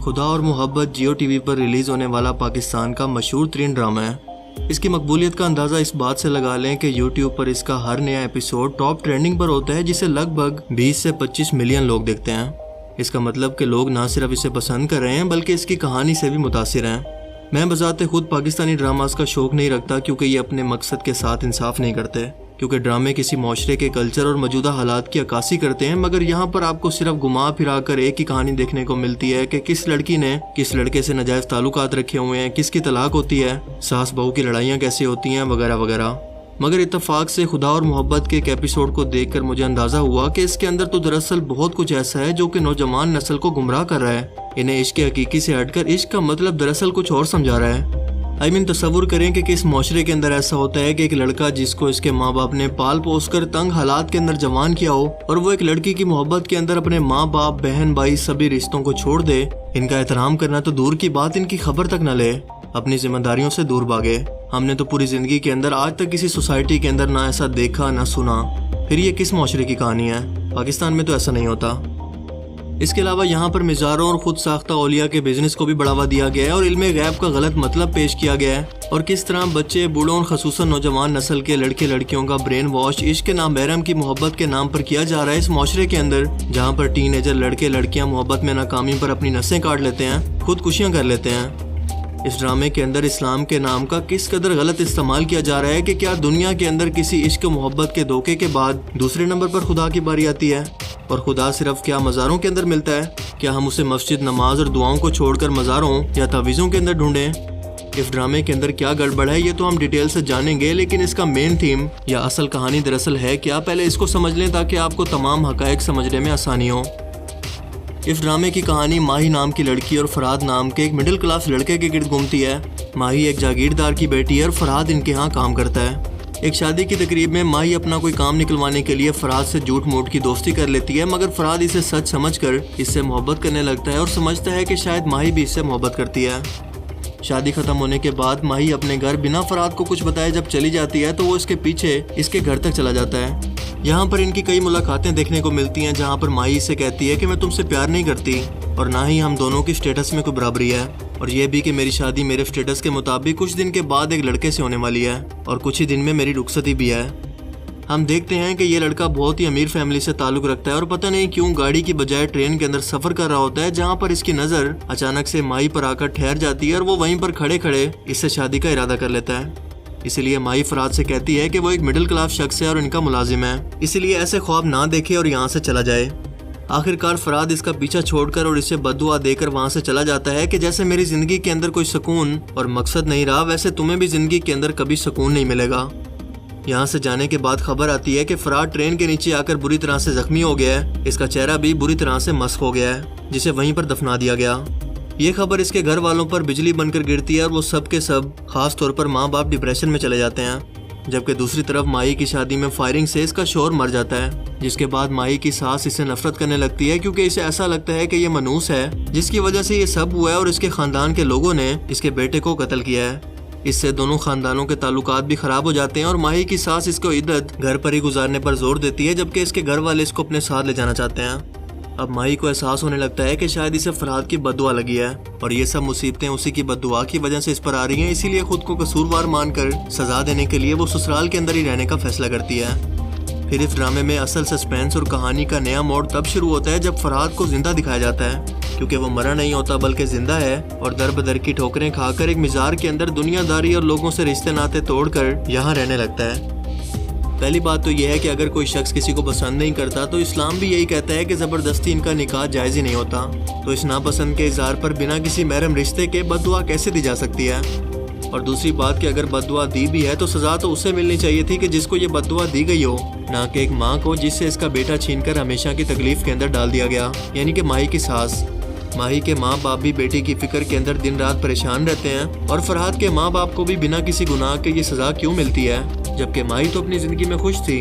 خدا اور محبت جیو ٹی وی پر ریلیز ہونے والا پاکستان کا مشہور ترین ڈرامہ ہے۔ اس کی مقبولیت کا اندازہ اس بات سے لگا لیں کہ یوٹیوب پر اس کا ہر نیا ایپیسوڈ ٹاپ ٹرینڈنگ پر ہوتا ہے، جسے لگ بھگ 20 سے 25 ملین لوگ دیکھتے ہیں۔ اس کا مطلب کہ لوگ نہ صرف اسے پسند کر رہے ہیں بلکہ اس کی کہانی سے بھی متاثر ہیں۔ میں بذات خود پاکستانی ڈراماز کا شوق نہیں رکھتا کیونکہ یہ اپنے مقصد کے ساتھ انصاف نہیں کرتے، کیونکہ ڈرامے کسی معاشرے کے کلچر اور موجودہ حالات کی عکاسی کرتے ہیں، مگر یہاں پر آپ کو صرف گھما پھرا کر ایک ہی کہانی دیکھنے کو ملتی ہے کہ کس لڑکی نے کس لڑکے سے ناجائز تعلقات رکھے ہوئے ہیں، کس کی طلاق ہوتی ہے، ساس بہو کی لڑائیاں کیسے ہوتی ہیں، وغیرہ وغیرہ۔ مگر اتفاق سے خدا اور محبت کے ایک ایپیسوڈ کو دیکھ کر مجھے اندازہ ہوا کہ اس کے اندر تو دراصل بہت کچھ ایسا ہے جو کہ نوجوان نسل کو گمراہ کر رہا ہے۔ انہیں عشق حقیقی سے ہٹ کر عشق کا مطلب دراصل کچھ اور سمجھا رہا ہے۔ تصور کریں کہ کس معاشرے کے اندر ایسا ہوتا ہے کہ ایک لڑکا جس کو اس کے ماں باپ نے پال پوس کر تنگ حالات کے اندر جوان کیا ہو، اور وہ ایک لڑکی کی محبت کے اندر اپنے ماں باپ، بہن بھائی، سبھی رشتوں کو چھوڑ دے، ان کا احترام کرنا تو دور کی بات، ان کی خبر تک نہ لے، اپنی ذمہ داریوں سے دور بھاگے۔ ہم نے تو پوری زندگی کے اندر آج تک کسی سوسائٹی کے اندر نہ ایسا دیکھا نہ سنا، پھر یہ کس معاشرے کی کہانی ہے؟ پاکستان میں تو ایسا نہیں ہوتا۔ اس کے علاوہ یہاں پر مزاروں اور خود ساختہ اولیاء کے بزنس کو بھی بڑھاوا دیا گیا ہے اور علم غیب کا غلط مطلب پیش کیا گیا ہے، اور کس طرح بچے، بوڑھوں اور خصوصاً نوجوان نسل کے لڑکے لڑکیوں کا برین واش عشق کے نام محرم کی محبت کے نام پر کیا جا رہا ہے اس معاشرے کے اندر، جہاں پر ٹین ایجر لڑکے لڑکیاں محبت میں ناکامی پر اپنی نسیں کاٹ لیتے ہیں، خودکشیاں کر لیتے ہیں۔ اس ڈرامے کے اندر اسلام کے نام کا کس قدر غلط استعمال کیا جا رہا ہے کہ کیا دنیا کے اندر کسی عشق و محبت کے دھوکے کے بعد دوسرے نمبر پر خدا کی باری آتی ہے؟ اور خدا صرف کیا مزاروں کے اندر ملتا ہے؟ کیا ہم اسے مسجد، نماز اور دعاؤں کو چھوڑ کر مزاروں یا تعویذوں کے اندر ڈھونڈیں؟ اس ڈرامے کے اندر کیا گڑبڑ ہے یہ تو ہم ڈیٹیل سے جانیں گے، لیکن اس کا مین تھیم یا اصل کہانی دراصل ہے کیا، پہلے اس کو سمجھ لیں تاکہ آپ کو تمام حقائق سمجھنے میں آسانی ہو۔ اس ڈرامے کی کہانی ماہی نام کی لڑکی اور فرحاد نام کے ایک مڈل کلاس لڑکے کے گرد گھومتی ہے۔ ماہی ایک جاگیردار کی بیٹی ہے اور فرحاد ان کے ہاں کام کرتا ہے۔ ایک شادی کی تقریب میں ماہی اپنا کوئی کام نکلوانے کے لیے فرحاد سے جھوٹ موٹ کی دوستی کر لیتی ہے، مگر فرحاد اسے سچ سمجھ کر اس سے محبت کرنے لگتا ہے اور سمجھتا ہے کہ شاید ماہی بھی اس سے محبت کرتی ہے۔ شادی ختم ہونے کے بعد ماہی اپنے گھر بنا فرحاد کو کچھ بتائے جب چلی جاتی ہے تو وہ اس کے پیچھے اس کے گھر تک چلا جاتا ہے۔ یہاں پر ان کی کئی ملاقاتیں دیکھنے کو ملتی ہیں جہاں پر ماہی اسے کہتی ہے کہ میں تم سے پیار نہیں کرتی اور نہ ہی ہم دونوں کی سٹیٹس میں کوئی برابری ہے، اور یہ بھی کہ میری شادی میرے سٹیٹس کے مطابق کچھ دن کے بعد ایک لڑکے سے ہونے والی ہے اور کچھ ہی دن میں میری رخصتی بھی ہے۔ ہم دیکھتے ہیں کہ یہ لڑکا بہت ہی امیر فیملی سے تعلق رکھتا ہے اور پتہ نہیں کیوں گاڑی کی بجائے ٹرین کے اندر سفر کر رہا ہوتا ہے، جہاں پر اس کی نظر اچانک سے ماہی پر آ کر ٹھہر جاتی ہے اور وہ وہیں پر کھڑے کھڑے اس سے شادی کا ارادہ کر لیتا ہے۔ اسی لیے ماہی فرحاد سے کہتی ہے کہ وہ ایک مڈل کلاس شخص ہے اور ان کا ملازم ہے، اسی لیے ایسے خواب نہ دیکھے اور یہاں سے چلا جائے۔ آخر کار فرحاد اس کا پیچھا چھوڑ کر اور اسے بددعا دے کر وہاں سے چلا جاتا ہے کہ جیسے میری زندگی کے اندر کوئی سکون اور مقصد نہیں رہا، ویسے تمہیں بھی زندگی کے اندر کبھی سکون نہیں ملے گا۔ یہاں سے جانے کے بعد خبر آتی ہے کہ فرحاد ٹرین کے نیچے آ کر بری طرح سے زخمی ہو گیا ہے، اس کا چہرہ بھی بری طرح سے مسخ ہو گیا ہے، جسے وہیں پر دفنا دیا گیا۔ یہ خبر اس کے گھر والوں پر بجلی بن کر گرتی ہے اور وہ سب کے سب خاص طور پر ماں باپ ڈپریشن میں چلے جاتے ہیں، جبکہ دوسری طرف ماہی کی شادی میں فائرنگ سے اس کا شوہر مر جاتا ہے، جس کے بعد ماہی کی ساس اسے نفرت کرنے لگتی ہے کیونکہ اسے ایسا لگتا ہے کہ یہ منحوس ہے جس کی وجہ سے یہ سب ہوا ہے اور اس کے خاندان کے لوگوں نے اس کے بیٹے کو قتل کیا ہے۔ اس سے دونوں خاندانوں کے تعلقات بھی خراب ہو جاتے ہیں اور ماہی کی ساس اس کو عدت گھر پر ہی گزارنے پر زور دیتی ہے، جبکہ اس کے گھر والے اس کو اپنے ساتھ لے جانا چاہتے ہیں۔ اب ماہی کو احساس ہونے لگتا ہے کہ شاید اسے فرحاد کی بددعا لگی ہے اور یہ سب مصیبتیں اسی کی بددعا کی وجہ سے اس پر آ رہی ہیں، اسی لیے خود کو قصوروار مان کر سزا دینے کے لیے وہ سسرال کے اندر ہی رہنے کا فیصلہ کرتی ہے۔ پھر اس ڈرامے میں اصل سسپینس اور کہانی کا نیا موڑ تب شروع ہوتا ہے جب فرحاد کو زندہ دکھایا جاتا ہے، کیونکہ وہ مرا نہیں ہوتا بلکہ زندہ ہے اور در بدر کی ٹھوکریں کھا کر ایک مزار کے اندر دنیا داری اور لوگوں سے رشتے ناطے توڑ کر یہاں رہنے لگتا ہے۔ پہلی بات تو یہ ہے کہ اگر کوئی شخص کسی کو پسند نہیں کرتا تو اسلام بھی یہی کہتا ہے کہ زبردستی ان کا نکاح جائز ہی نہیں ہوتا، تو اس ناپسند کے اظہار پر بنا کسی محرم رشتے کے بددعا کیسے دی جا سکتی ہے؟ اور دوسری بات کہ اگر بددعا دی بھی ہے تو سزا تو اسے ملنی چاہیے تھی کہ جس کو یہ بددعا دی گئی ہو، نہ کہ ایک ماں کو جس سے اس کا بیٹا چھین کر ہمیشہ کی تکلیف کے اندر ڈال دیا گیا، یعنی کہ ماہی کی ساس۔ ماہی کے ماں باپ بھی بیٹی کی فکر کے اندر دن رات پریشان رہتے ہیں، اور فرحاد کے ماں باپ کو بھی بنا کسی گناہ کے یہ سزا کیوں ملتی ہے، جبکہ ماہی تو اپنی زندگی میں خوش تھی۔